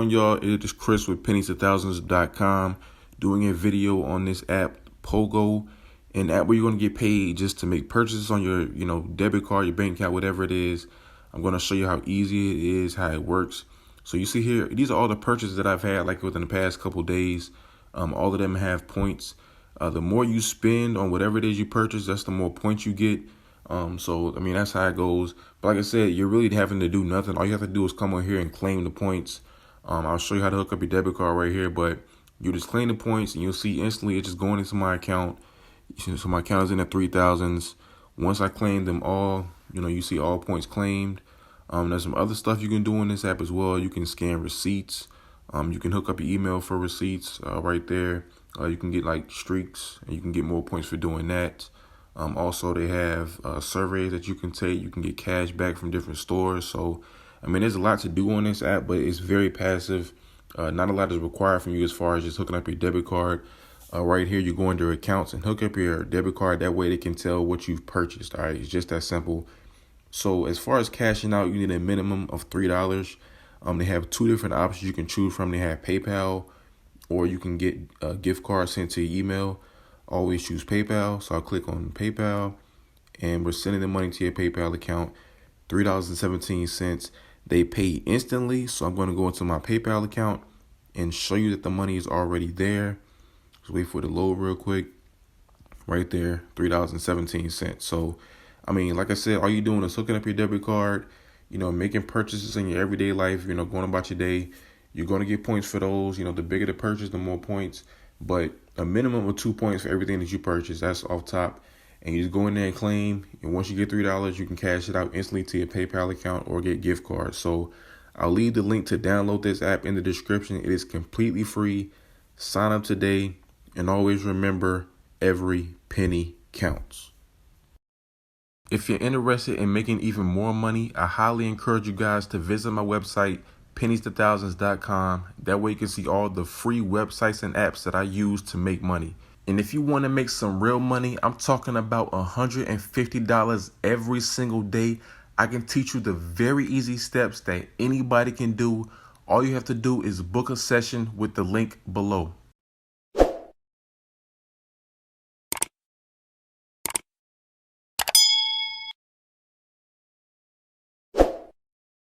going, y'all? It is Chris with pennies2000s.com doing a video on this app, Pogo, an app where you're going to get paid just to make purchases on your, debit card, your bank account, whatever it is. I'm going to show you how easy it is, how it works. So you see here, these are all the purchases that I've had like within the past couple days. All of them have points. The more you spend on whatever it is you purchase, that's the more points you get. So, I mean, that's how it goes. But like I said, you're really having to do nothing. All you have to do is come on here and claim the points. I'll show you how to hook up your debit card right here. But you just claim the points and you'll see instantly it's just going into my account. So my account is in the 3,000s. Once I claim them all, you see all points claimed. There's some other stuff you can do in this app as well. You can scan receipts. You can hook up your email for receipts right there. You can get like streaks and you can get more points for doing that. Also, they have surveys that you can take. You can get cash back from different stores. So, I mean, there's a lot to do on this app, but it's very passive. Not a lot is required from you as far as just hooking up your debit card. Right here, you go into accounts and hook up your debit card. That way they can tell what you've purchased. All right, it's just that simple. So as far as cashing out, you need a minimum of $3. They have two different options you can choose from. They have PayPal, or you can get a gift card sent to your email. Always choose PayPal. So I'll click on PayPal and we're sending the money to your PayPal account, $3.17. They pay instantly. So I'm going to go into my PayPal account and show you that the money is already there. Just wait for it to load real quick. Right there, $3.17. So, I mean, like I said, all you're doing is hooking up your debit card, making purchases in your everyday life, going about your day. You're going to get points for those. The bigger the purchase, the more points. But a minimum of 2 points for everything that you purchase. That's off top. And you just go in there and claim. And once you get $3, you can cash it out instantly to your PayPal account or get gift cards. So I'll leave the link to download this app in the description. It is completely free. Sign up today. And always remember, every penny counts. If you're interested in making even more money, I highly encourage you guys to visit my website, pennies2000s.com. That way you can see all the free websites and apps that I use to make money. And if you want to make some real money, I'm talking about $150 every single day. I can teach you the very easy steps that anybody can do. All you have to do is book a session with the link below.